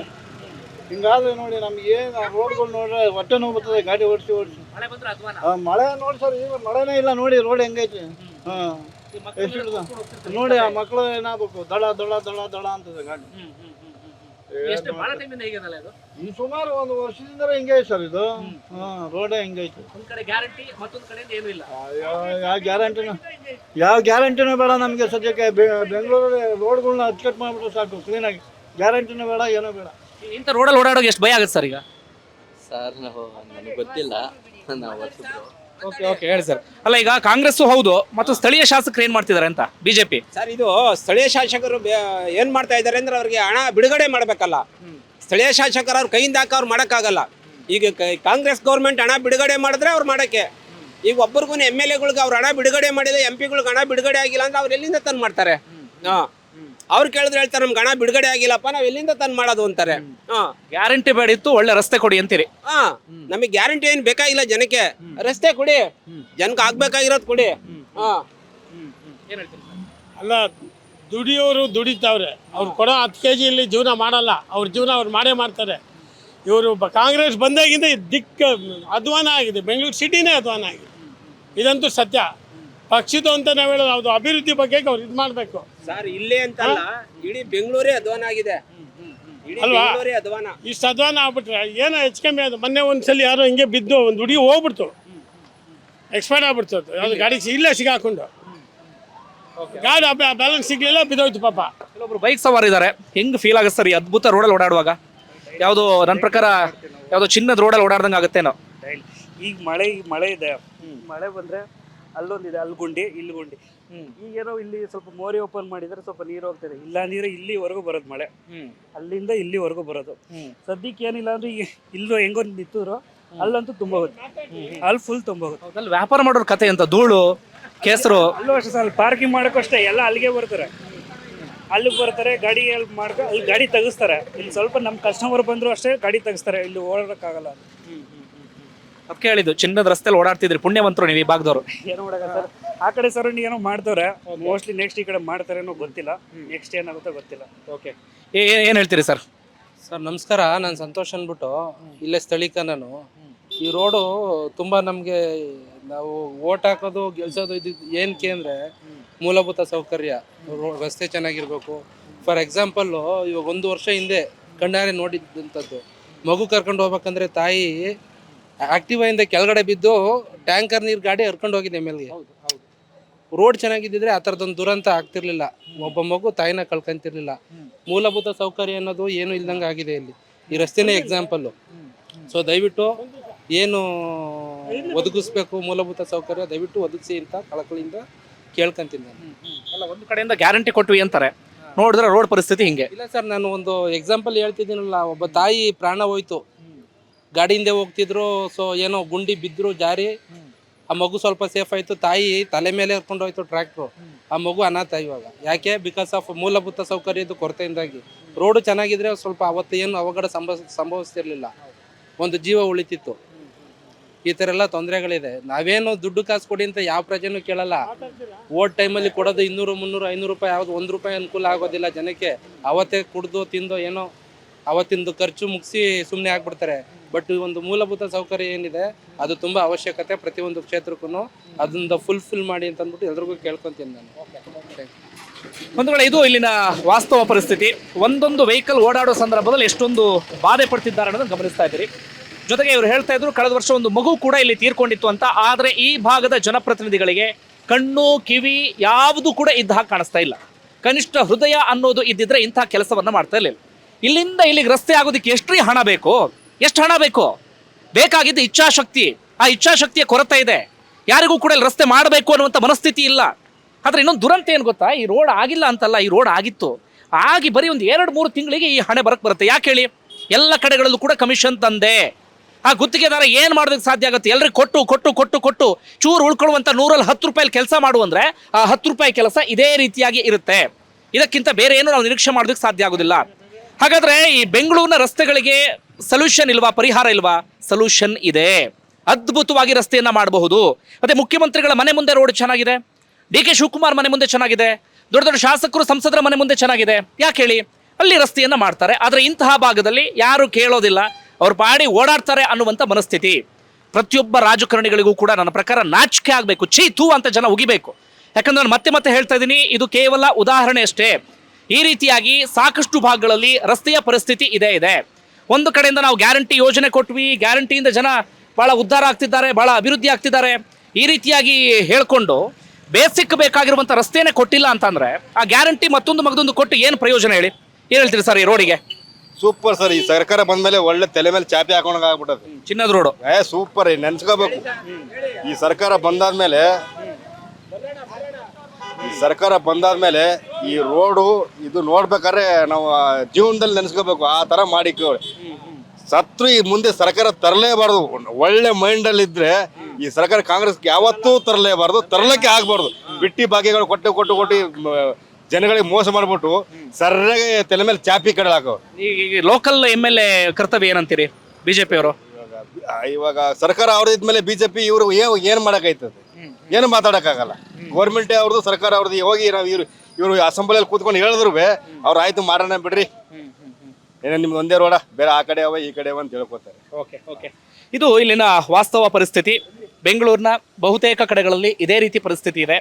ಹಿಂಗಾದ್ರೆ ನೋಡಿ ನಮ್ಗೆ ಏನು ರೋಡ್ಗಳು ನೋಡ್ರೆ ಹೊಟ್ಟೆ ನೋವು ಬರ್ತದೆ ಗಾಡಿ ಓಡಿಸಿ. ಮಳೆ ನೋಡಿ ಸರ್, ಈಗ ಮಳೆನೇ ಇಲ್ಲ. ನೋಡಿ ರೋಡ್ ಹೆಂಗೈತಿ. ಎಷ್ಟು ನೋಡಿ ಆ ಮಕ್ಕಳು ಏನಾಗಬೇಕು, ದಳ ದಳ ದಳ ದಳ ಅಂತದೆ ಗಾಡಿ. ಈ ಸುಮಾರು 1 ವರ್ಷದಿಂದ ಹಿಂಗೆ ಸರ್ ಇದು. ರೋಡೇ ಹಿಂಗೈತಿ. ಯಾವ ಗ್ಯಾರಂಟಿನೂ ಬೇಡ ನಮಗೆ ಸದ್ಯಕ್ಕೆ. ಬೆಂಗಳೂರಲ್ಲಿ ರೋಡ್ಗಳನ್ನ ಅಚ್ಚುಕಟ್ಟು ಮಾಡ್ಬಿಟ್ರೆ ಸಾಕು ಕ್ಲೀನಾಗಿ. ಗ್ಯಾರಂಟಿನೂ ಬೇಡ, ಏನೂ ಬೇಡ. ಇಂಥ ರೋಡಲ್ಲಿ ಓಡಾಡೋಕೆ ಎಷ್ಟು ಭಯ ಆಗುತ್ತೆ ಸರ್ ಈಗ? ಸರ್ ನನಗೆ ಗೊತ್ತಿಲ್ಲ, ನಾವು ಓಕೆ ಹೇಳಿ ಸರ್. ಅಲ್ಲ ಈಗ ಕಾಂಗ್ರೆಸ್ ಹೌದು, ಮತ್ತು ಸ್ಥಳೀಯ ಶಾಸಕರು ಏನ್ ಮಾಡ್ತಿದ್ದಾರೆ ಅಂತ ಬಿಜೆಪಿ? ಸರ್ ಇದು ಸ್ಥಳೀಯ ಶಾಸಕರು ಏನ್ ಮಾಡ್ತಾ ಇದ್ದಾರೆ ಅಂದ್ರೆ ಅವ್ರಿಗೆ ಹಣ ಬಿಡುಗಡೆ ಮಾಡ್ಬೇಕಲ್ಲ. ಸ್ಥಳೀಯ ಶಾಸಕರು ಅವ್ರ ಕೈಯಿಂದ ಹಾಕಿ ಅವ್ರು ಮಾಡೋಕ್ಕಾಗಲ್ಲ. ಈಗ ಕಾಂಗ್ರೆಸ್ ಗೌರ್ಮೆಂಟ್ ಹಣ ಬಿಡುಗಡೆ ಮಾಡಿದ್ರೆ ಅವ್ರು ಮಾಡೋಕ್ಕೆ. ಈಗ ಒಬ್ಬರಿಗೂ MLAಗಳಿಗೆ ಅವ್ರು ಹಣ ಬಿಡುಗಡೆ ಮಾಡಿಲ್ಲ, MP ಗಳಿಗೆ ಹಣ ಬಿಡುಗಡೆ ಆಗಿಲ್ಲ ಅಂದ್ರೆ ಅವ್ರು ಎಲ್ಲಿಂದ ತಂದು ಮಾಡ್ತಾರೆ? ಅವ್ರು ಕೇಳಿದ್ರೆ ಹೇಳ್ತಾರೆ ನಮ್ಗೆ ಹಣ ಬಿಡುಗಡೆ ಆಗಿಲ್ಲಪ್ಪ, ನಾವ್ ಎಲ್ಲಿಂದ ತಂದು ಮಾಡೋದು ಅಂತಾರೆ. ಗ್ಯಾರಂಟಿ ಬೇಡಿತ್ತು, ಒಳ್ಳೆ ರಸ್ತೆ ಕೊಡಿ ಅಂತೀರಿ. ನಮಗೆ ಗ್ಯಾರಂಟಿ ಏನು ಬೇಕಾಗಿಲ್ಲ, ಜನಕ್ಕೆ ರಸ್ತೆ ಕೊಡಿ, ಜನಕ್ಕೆ ಆಗ್ಬೇಕಾಗಿರೋದು ಕೊಡಿ. ಅಲ್ಲ, ದುಡಿಯೋರು ದುಡಿತಾವ್ರೆ. ಅವ್ರು ಕೊಡೋ 10 kg ಇಲ್ಲಿ ಜೀವನ ಮಾಡಲ್ಲ. ಅವ್ರ ಜೀವನ ಅವ್ರು ಮಾಡೇ ಮಾಡ್ತಾರೆ. ಇವರು ಕಾಂಗ್ರೆಸ್ ಬಂದಾಗಿಂದ ಅಧ್ವಾನ ಆಗಿದೆ, ಬೆಂಗಳೂರು ಸಿಟಿನೇ ಅಧ್ವಾನ ಆಗಿದೆ. ಇದಂತೂ ಸತ್ಯ. ಪಕ್ಷಿತು ಅಂತ ನಾವು ಹೇಳೋದು, ಅದು ಅಭಿವೃದ್ಧಿ ಬಗ್ಗೆ ಅವ್ರು ಇದು ಮಾಡಬೇಕು ಸರ್. ಇಲ್ಲೇ ಅಂತಲ್ಲ, ಇಡೀ ಬೆಂಗಳೂರೇ ಅಧ್ವಾನ ಆಗಿದೆ. ಇಡೀ ಅಲ್ವಾ? ಬೆಂಗಳೂರೇ ಅಧ್ವಾನ. ಇಷ್ಟು ಅಧ್ವಾನ ಆಗ್ಬಿಟ್ರೆ ಏನೋ ಹೆಚ್ಚು ಕಮ್ಮಿ ಅದು. ಮೊನ್ನೆ ಒಂದ್ಸಲಿ ಯಾರೋ ಹಿಂಗೆ ಬಿದ್ದು ಒಂದು ಹುಡುಗಿ ಹೋಗ್ಬಿಡ್ತು, ಎಕ್ಸ್ಪೈರ್ ಆಗ್ಬಿಡ್ತು. ಅದು ಯಾವುದು ಗಾಡಿಗೆ ಇಲ್ಲೇ ಸಿಗಾಕೊಂಡು ಗಾಡಿ ಬ್ಯಾಲೆನ್ಸ್ ಸಿಗ್ಲಿಲ್ಲ, ಬಿದ್ದೋಯ್ತು ಪಾಪ. ಕೆಲವೊಬ್ರು ಬೈಕ್ ಸವಾರಿದ್ದಾರೆ, ಹೆಂಗ್ ಫೀಲ್ ಆಗುತ್ತೆ ಸರ್ ಈ ಅದ್ಭುತ ರೋಡಲ್ಲಿ ಓಡಾಡುವಾಗ? ಯಾವುದು ನನ್ನ ಪ್ರಕಾರ ಯಾವುದು ಚಿನ್ನದ ರೋಡಲ್ಲಿ ಓಡಾಡ್ದಂಗೆ ಆಗುತ್ತೇನೋ. ಈಗ ಮಳೆ ಇದೆ, ಮಳೆ ಬಂದ್ರೆ ಅಲ್ಲೊಂದಿದೆ, ಅಲ್ಲಿ ಗುಂಡಿ, ಇಲ್ಲಿ ಗುಂಡಿ. ಈಗೇನೋ ಇಲ್ಲಿ ಸ್ವಲ್ಪ ಮೋರಿ ಓಪನ್ ಮಾಡಿದ್ರೆ ಸ್ವಲ್ಪ ನೀರು ಹೋಗ್ತದೆ. ಇಲ್ಲ ನೀರು ಇಲ್ಲಿವರೆಗೂ ಬರೋದು ಮಳೆ, ಅಲ್ಲಿಂದ ಇಲ್ಲಿವರೆಗೂ ಬರೋದು. ಸದ್ಯಕ್ಕೆ ಏನಿಲ್ಲ ಅಂದ್ರೆ ಈಗ ಇಲ್ಲೂ ಹೆಂಗೋ ನಿಂತಿದ್ರು, ಅಲ್ಲಂತೂ ತುಂಬ ಹೋಗುತ್ತೆ, ಅಲ್ಲಿ ಫುಲ್ ತುಂಬ ಹೋಗುತ್ತೆ. ಅಲ್ಲಿ ವ್ಯಾಪಾರ ಮಾಡೋರ್ ಕತೆ ಅಂತ ಧೂಳು ಕೆಸರು. ಅಲ್ಲೂ ಅಷ್ಟೇ ಸರ್, ಪಾರ್ಕಿಂಗ್ ಮಾಡೋಕ್ಕೂ ಅಷ್ಟೇ, ಎಲ್ಲ ಅಲ್ಲಿಗೆ ಬರ್ತಾರೆ, ಅಲ್ಲಿಗೆ ಬರ್ತಾರೆ ಗಾಡಿ ಮಾಡ್ಕೊ ಅಲ್ಲಿ ಗಾಡಿ ತೆಗಿಸ್ತಾರೆ. ಇಲ್ಲಿ ಸ್ವಲ್ಪ ನಮ್ಮ ಕಸ್ಟಮರ್ ಬಂದ್ರು ಅಷ್ಟೇ ಗಾಡಿ ತೆಗಿಸ್ತಾರೆ, ಇಲ್ಲಿ ಓಡೋಕ್ಕಾಗಲ್ಲ. ಅದಕ್ಕೆ ಹೇಳಿದ್ದು ಚಿನ್ನದ ರಸ್ತೆಯಲ್ಲಿ ಓಡಾಡ್ತಿದ್ರಿ, ಪುಣ್ಯವಂತರು ನೀವು ಈ ಭಾಗದವರು. ಏನೋ ಮಾಡಕ ಸರ್, ಆ ಕಡೆ ಸರ್ ಏನೋ ಮಾಡ್ತಾರೆ, ಮೋಸ್ಟ್ಲಿ ನೆಕ್ಸ್ಟ್ ಈ ಕಡೆ ಮಾಡ್ತಾರೇನೋ ಗೊತ್ತಿಲ್ಲ, ನೆಕ್ಸ್ಟ್ ಏನಾಗುತ್ತೋ ಗೊತ್ತಿಲ್ಲ. ಓಕೆ, ಏನು ಹೇಳ್ತೀರಿ ಸರ್? ಸರ್ ನಮಸ್ಕಾರ, ನಾನು ಸಂತೋಷ್ ಅಂದ್ಬಿಟ್ಟು ಇಲ್ಲೇ ಸ್ಥಳೀಕ. ನಾನು ಈ ರೋಡು ತುಂಬ ನಮಗೆ, ನಾವು ಓಟ್ ಹಾಕೋದು ಗೆಲ್ಸೋದು ಇದು ಏನಕ್ಕೆ ಅಂದರೆ ಮೂಲಭೂತ ಸೌಕರ್ಯ, ರಸ್ತೆ ಚೆನ್ನಾಗಿರ್ಬೇಕು. ಫಾರ್ ಎಕ್ಸಾಂಪಲ್ಲು, ಇವಾಗ 1 ವರ್ಷ ಹಿಂದೆ ಕಣ್ಣಾರೆ ನೋಡಿದ್ದಂಥದ್ದು, ಮಗು ಕರ್ಕೊಂಡು ಹೋಗ್ಬೇಕಂದ್ರೆ ತಾಯಿ ಆಕ್ಟಿವಾಯಿಂದ ಕೆಳಗಡೆ ಬಿದ್ದು ಟ್ಯಾಂಕರ್ ನೀರು ಗಾಡಿ ಹರ್ಕೊಂಡು ಹೋಗಿದೆ ಎಮ್ಮೆಲ್ಗೆ. ರೋಡ್ ಚೆನ್ನಾಗಿದ್ದಿದ್ರೆ ಆ ಥರದೊಂದು ದುರಂತ ಆಗ್ತಿರ್ಲಿಲ್ಲ, ಒಬ್ಬ ಮಗು ತಾಯಿನ ಕಳ್ಕೊಂತಿರ್ಲಿಲ್ಲ. ಮೂಲಭೂತ ಸೌಕರ್ಯ ಅನ್ನೋದು ಏನು ಇಲ್ದಂಗೆ ಆಗಿದೆ ಇಲ್ಲಿ, ಈ ರಸ್ತೆನೇ ಎಕ್ಸಾಂಪಲ್ಲು. ಸೊ ದಯವಿಟ್ಟು ಏನು ಒದಗಿಸ್ಬೇಕು ಮೂಲಭೂತ ಸೌಕರ್ಯ ದಯವಿಟ್ಟು ಒದಗಿಸಿ ಅಂತ ಕಳಕಳಿಯಿಂದ ಕೇಳ್ಕೊಂತೀನಿ ನಾನು. ಅಲ್ಲ, ಒಂದು ಕಡೆಯಿಂದ ಗ್ಯಾರಂಟಿ ಕೊಟ್ವಿ ಅಂತಾರೆ, ನೋಡಿದ್ರೆ ರೋಡ್ ಪರಿಸ್ಥಿತಿ ಹಿಂಗೆ. ಇಲ್ಲ ಸರ್, ನಾನು ಒಂದು ಎಕ್ಸಾಂಪಲ್ ಹೇಳ್ತಿದ್ದೀನಲ್ಲ, ಒಬ್ಬ ತಾಯಿ ಪ್ರಾಣ ಹೋಯ್ತು, ಗಾಡಿಯಿಂದ ಹೋಗ್ತಿದ್ರು. ಸೊ ಏನೋ ಗುಂಡಿ ಬಿದ್ದರು, ಜಾರಿ ಆ ಮಗು ಸ್ವಲ್ಪ ಸೇಫ್ ಆಯಿತು. ತಾಯಿ ತಲೆ ಮೇಲೆ ಹರ್ಕೊಂಡು ಹೋಯ್ತು ಟ್ರ್ಯಾಕ್ಟ್ರು, ಆ ಮಗು ಅನಾಥ ಇವಾಗ. ಯಾಕೆ? ಬಿಕಾಸ್ ಆಫ್ ಮೂಲಭೂತ ಸೌಕರ್ಯದ ಕೊರತೆಯಿಂದಾಗಿ. ರೋಡು ಚೆನ್ನಾಗಿದ್ರೆ ಸ್ವಲ್ಪ ಅವತ್ತು ಏನು ಅವಘಡ ಸಂಭವಿಸ್ತಿರ್ಲಿಲ್ಲ, ಒಂದು ಜೀವ ಉಳಿತಿತ್ತು. ಈ ಥರ ಎಲ್ಲ ತೊಂದರೆಗಳಿದೆ. ನಾವೇನು ದುಡ್ಡು ಕಾಸು ಕೊಡಿ ಅಂತ ಯಾವ ಪ್ರಜೆನೂ ಕೇಳಲ್ಲ. ಓಟ್ ಟೈಮಲ್ಲಿ ಕೊಡೋದು 200, 300, 500 ರೂಪಾಯಿ, ಯಾವುದು 1 ರೂಪಾಯಿ ಅನುಕೂಲ ಆಗೋದಿಲ್ಲ ಜನಕ್ಕೆ. ಅವತ್ತೇ ಕುಡ್ದು ತಿಂದು ಏನೋ ಅವತ್ತಿಂದು ಖರ್ಚು ಮುಗಿಸಿ ಸುಮ್ಮನೆ ಆಗ್ಬಿಡ್ತಾರೆ. ಬಟ್ ಈ ಒಂದು ಮೂಲಭೂತ ಸೌಕರ್ಯ ಏನಿದೆ ಅದು ತುಂಬ ಅವಶ್ಯಕತೆ ಪ್ರತಿಯೊಂದು ಕ್ಷೇತ್ರಕ್ಕೂ. ಅದನ್ನ ಫುಲ್ಫಿಲ್ ಮಾಡಿ ಅಂತ ಅಂದ್ಬಿಟ್ಟು ಎಲ್ರಿಗೂ ಕೇಳ್ಕೊತೀನಿ ನಾನು. ಒಂದು ವೇಳೆ ಇದು ಇಲ್ಲಿನ ವಾಸ್ತವ ಪರಿಸ್ಥಿತಿ. ಒಂದೊಂದು ವೆಹಿಕಲ್ ಓಡಾಡೋ ಸಂದರ್ಭದಲ್ಲಿ ಎಷ್ಟೊಂದು ಬಾಧೆ ಪಡ್ತಿದ್ದಾರೆ ಅನ್ನೋದನ್ನು ಗಮನಿಸ್ತಾ ಇದ್ದೀರಿ. ಜೊತೆಗೆ ಇವರು ಹೇಳ್ತಾ ಇದ್ರು, ಕಳೆದ ವರ್ಷ ಒಂದು ಮಗು ಕೂಡ ಇಲ್ಲಿ ತೀರ್ಕೊಂಡಿತ್ತು ಅಂತ. ಆದರೆ ಈ ಭಾಗದ ಜನಪ್ರತಿನಿಧಿಗಳಿಗೆ ಕಣ್ಣು ಕಿವಿ ಯಾವುದು ಕೂಡ ಇದ್ದ ಹಾಗೆ ಕಾಣಿಸ್ತಾ ಇಲ್ಲ. ಕನಿಷ್ಠ ಹೃದಯ ಅನ್ನೋದು ಇದ್ದಿದ್ರೆ ಇಂಥ ಕೆಲಸವನ್ನ ಮಾಡ್ತಾ ಇರಲಿಲ್ಲ. ಇಲ್ಲಿಂದ ಇಲ್ಲಿಗೆ ರಸ್ತೆ ಆಗೋದಕ್ಕೆ ಎಷ್ಟು ಹಣ ಬೇಕು? ಎಷ್ಟು ಹಣ ಬೇಕು? ಬೇಕಾಗಿದ್ದು ಇಚ್ಛಾಶಕ್ತಿ. ಆ ಇಚ್ಛಾಶಕ್ತಿಯ ಕೊರತೆ ಇದೆ. ಯಾರಿಗೂ ಕೂಡ ಇಲ್ಲಿ ರಸ್ತೆ ಮಾಡಬೇಕು ಅನ್ನುವಂಥ ಮನಸ್ಥಿತಿ ಇಲ್ಲ. ಆದರೆ ಇನ್ನೊಂದು ದುರಂತ ಏನು ಗೊತ್ತಾ, ಈ ರೋಡ್ ಆಗಿಲ್ಲ ಅಂತಲ್ಲ, ಈ ರೋಡ್ ಆಗಿತ್ತು. ಆಗಿ ಬರೀ ಒಂದು 2-3 ತಿಂಗಳಿಗೆ ಈ ಹಣೆ ಬರುತ್ತೆ. ಯಾಕೆ ಹೇಳಿ? ಎಲ್ಲ ಕಡೆಗಳಲ್ಲೂ ಕೂಡ ಕಮಿಷನ್ ತಂದೆ. ಆ ಗುತ್ತಿಗೆದಾರ ಏನು ಮಾಡೋದಕ್ಕೆ ಸಾಧ್ಯ ಆಗುತ್ತೆ? ಎಲ್ಲರಿಗೂ ಕೊಟ್ಟು ಕೊಟ್ಟು ಕೊಟ್ಟು ಕೊಟ್ಟು ಚೂರು ಉಳ್ಕೊಳ್ಳುವಂಥ 100ರಲ್ಲಿ 10 ರೂಪಾಯಿ ಕೆಲಸ ಮಾಡು ಅಂದರೆ ಆ 10 ರೂಪಾಯಿ ಕೆಲಸ ಇದೇ ರೀತಿಯಾಗಿ ಇರುತ್ತೆ. ಇದಕ್ಕಿಂತ ಬೇರೆ ಏನು ನಾವು ನಿರೀಕ್ಷೆ ಮಾಡೋದಕ್ಕೆ ಸಾಧ್ಯ ಆಗೋದಿಲ್ಲ. ಹಾಗಾದ್ರೆ ಈ ಬೆಂಗಳೂರಿನ ರಸ್ತೆಗಳಿಗೆ ಸೊಲ್ಯೂಷನ್ ಇಲ್ವಾ? ಪರಿಹಾರ ಇಲ್ವಾ? ಸೊಲ್ಯೂಷನ್ ಇದೆ. ಅದ್ಭುತವಾಗಿ ರಸ್ತೆಯನ್ನ ಮಾಡಬಹುದು. ಮತ್ತೆ ಮುಖ್ಯಮಂತ್ರಿಗಳ ಮನೆ ಮುಂದೆ ರೋಡ್ ಚೆನ್ನಾಗಿದೆ, ಡಿ.ಕೆ. ಶಿವಕುಮಾರ್ ಮನೆ ಮುಂದೆ ಚೆನ್ನಾಗಿದೆ, ದೊಡ್ಡ ದೊಡ್ಡ ಶಾಸಕರು ಸಂಸದರ ಮನೆ ಮುಂದೆ ಚೆನ್ನಾಗಿದೆ. ಯಾಕೆ ಹೇಳಿ? ಅಲ್ಲಿ ರಸ್ತೆಯನ್ನ ಮಾಡ್ತಾರೆ. ಆದರೆ ಇಂತಹ ಭಾಗದಲ್ಲಿ ಯಾರು ಕೇಳೋದಿಲ್ಲ, ಅವ್ರ ಪಾಡಿ ಓಡಾಡ್ತಾರೆ ಅನ್ನುವಂಥ ಮನಸ್ಥಿತಿ. ಪ್ರತಿಯೊಬ್ಬ ರಾಜಕಾರಣಿಗಳಿಗೂ ಕೂಡ ನನ್ನ ಪ್ರಕಾರ ನಾಚಿಕೆ ಆಗಬೇಕು, ಚೀತು ಅಂತ ಜನ ಉಗಿಬೇಕು. ಯಾಕಂದ್ರೆ ನಾನು ಮತ್ತೆ ಮತ್ತೆ ಹೇಳ್ತಾ ಇದ್ದೀನಿ, ಇದು ಕೇವಲ ಉದಾಹರಣೆ ಅಷ್ಟೇ. ಈ ರೀತಿಯಾಗಿ ಸಾಕಷ್ಟು ಭಾಗಗಳಲ್ಲಿ ರಸ್ತೆಯ ಪರಿಸ್ಥಿತಿ ಇದೆ. ಒಂದು ಕಡೆಯಿಂದ ನಾವು ಗ್ಯಾರಂಟಿ ಯೋಜನೆ ಕೊಟ್ವಿ, ಗ್ಯಾರಂಟಿಯಿಂದ ಜನ ಭಾಳ ಉದ್ಧಾರ ಆಗ್ತಿದ್ದಾರೆ, ಭಾಳ ಅಭಿವೃದ್ಧಿ ಆಗ್ತಿದ್ದಾರೆ, ಈ ರೀತಿಯಾಗಿ ಹೇಳ್ಕೊಂಡು ಬೇಸಿಕ್ ಬೇಕಾಗಿರುವಂಥ ರಸ್ತೆನೇ ಕೊಟ್ಟಿಲ್ಲ ಅಂತಂದ್ರೆ ಆ ಗ್ಯಾರಂಟಿ ಮತ್ತೊಂದು ಕೊಟ್ಟು ಏನು ಪ್ರಯೋಜನ ಹೇಳಿ? ಏನು ಹೇಳ್ತೀರಿ ಸರ್ ಈ ರೋಡಿಗೆ? Super sir. ಈ ಸರ್ಕಾರ ಬಂದ್ಮೇಲೆ ಒಳ್ಳೆ ತಲೆ ಮೇಲೆ ಚಾಪಿ ಹಾಕೊಂಡಂಗೆ ಆಗ್ಬಿಟ್ಟದೆ. ಚಿನ್ನದ ರೋಡು ಸೂಪರ್, ನೆನ್ಸ್ಕೋಬೇಕು. ಈ ಸರ್ಕಾರ ಬಂದಾದ್ಮೇಲೆ ಈ ರೋಡು ಇದು ನೋಡ್ಬೇಕಾದ್ರೆ ನಾವು ಜೀವನದಲ್ಲಿ ನೆನ್ಸ್ಕೋಬೇಕು. ಆ ತರ ಮಾಡಿ ಸತ್ರು ಈ ಮುಂದೆ ಸರ್ಕಾರ ತರಲೇಬಾರ್ದು. ಒಳ್ಳೆ ಮೈಂಡಲ್ಲಿ ಇದ್ರೆ ಈ ಸರ್ಕಾರ ಕಾಂಗ್ರೆಸ್ಗೆ ಯಾವತ್ತೂ ತರಲೇಬಾರ್ದು, ತರಲಿಕ್ಕೆ ಆಗ್ಬಾರ್ದು. ಬಿಟ್ಟಿ ಭಾಗ್ಯಗಳು ಕೊಟ್ಟು ಜನಗಳಿಗೆ ಮೋಸ ಮಾಡ್ಬಿಟ್ಟು ಸರ್ಯಾಗಿ ತಲೆ ಮೇಲೆ ಚಾಪಿ ಕಡೆ ಹಾಕೋ. ಈ ಲೋಕಲ್ MLA ಕರ್ತವ್ಯ ಏನಂತೀರಿ ಬಿಜೆಪಿ ಅವರು? ಇವಾಗ ಸರ್ಕಾರ ಅವ್ರದ್ದು ಇದ್ಮೇಲೆ ಬಿಜೆಪಿ ಇವರು ಏನ್ ಮಾಡಕ್ಕಾಯ್ತದೆ? ಏನು ಮಾತಾಡಕ್ಕಾಗಲ್ಲ. ಗೌರ್ಮೆಂಟ್ ಅವ್ರದ್ದು, ಸರ್ಕಾರ ಅವ್ರದ್ದು. ಹೋಗಿ ನಾವು ಇವರು ಅಸೆಂಬ್ಲಿಯಲ್ಲಿ ಕೂತ್ಕೊಂಡು ಹೇಳಿದ್ರು ಅವ್ರು ಆಯ್ತು ಮಾಡೋಣ ಬಿಡ್ರಿ, ಏನೋ ನಿಮ್ದು ಒಂದೇ ರೋಡ, ಬೇರೆ ಆ ಕಡೆ ಅವ ಈ ಕಡೆ ಅವ ಅಂತ ಹೇಳ್ಕೊತಾರೆ. ಓಕೆ ಓಕೆ, ಇದು ಇಲ್ಲಿನ ವಾಸ್ತವ ಪರಿಸ್ಥಿತಿ. ಬೆಂಗಳೂರಿನ ಬಹುತೇಕ ಕಡೆಗಳಲ್ಲಿ ಇದೇ ರೀತಿ ಪರಿಸ್ಥಿತಿ ಇದೆ.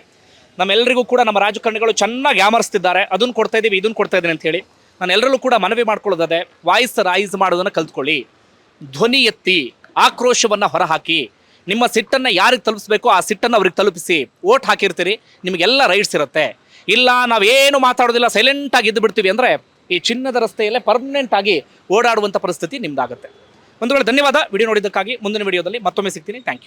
ನಮ್ಮೆಲ್ಲರಿಗೂ ಕೂಡ ನಮ್ಮ ರಾಜಕಾರಣಿಗಳು ಚೆನ್ನಾಗಿ ಯಾಮರಿಸ್ತಿದ್ದಾರೆ, ಅದನ್ನು ಕೊಡ್ತಾ ಇದೀವಿ ಇದನ್ನು ಕೊಡ್ತಾ ಇದ್ದೀನಿ ಅಂತ ಹೇಳಿ. ನಾನು ಎಲ್ಲರಲ್ಲೂ ಕೂಡ ಮನವಿ ಮಾಡ್ಕೊಳ್ಳೋದೇ, ವಾಯ್ಸ್ ರೈಸ್ ಮಾಡೋದನ್ನು ಕಲ್ತ್ಕೊಳ್ಳಿ, ಧ್ವನಿ ಎತ್ತಿ ಆಕ್ರೋಶವನ್ನು ಹೊರಹಾಕಿ, ನಿಮ್ಮ ಸಿಟ್ಟನ್ನು ಯಾರಿಗೆ ತಲುಪಿಸ್ಬೇಕೋ ಆ ಸಿಟ್ಟನ್ನು ಅವ್ರಿಗೆ ತಲುಪಿಸಿ. ಓಟ್ ಹಾಕಿರ್ತೀರಿ, ನಿಮಗೆಲ್ಲ ರೈಟ್ಸ್ ಇರುತ್ತೆ. ಇಲ್ಲ ನಾವೇನು ಮಾತಾಡೋದಿಲ್ಲ, ಸೈಲೆಂಟಾಗಿ ಇದ್ದು ಬಿಡ್ತೀವಿ ಅಂದರೆ ಈ ಚಿನ್ನದ ರಸ್ತೆಯಲ್ಲೇ ಪರ್ಮನೆಂಟ್ ಆಗಿ ಓಡಾಡುವಂಥ ಪರಿಸ್ಥಿತಿ ನಿಮ್ದಾಗುತ್ತೆ. ಒಂದು ವೇಳೆ ಧನ್ಯವಾದ ವಿಡಿಯೋ ನೋಡಿದ್ದಕ್ಕಾಗಿ. ಮುಂದಿನ ವಿಡಿಯೋದಲ್ಲಿ ಮತ್ತೊಮ್ಮೆ ಸಿಗ್ತೀನಿ. Thank you.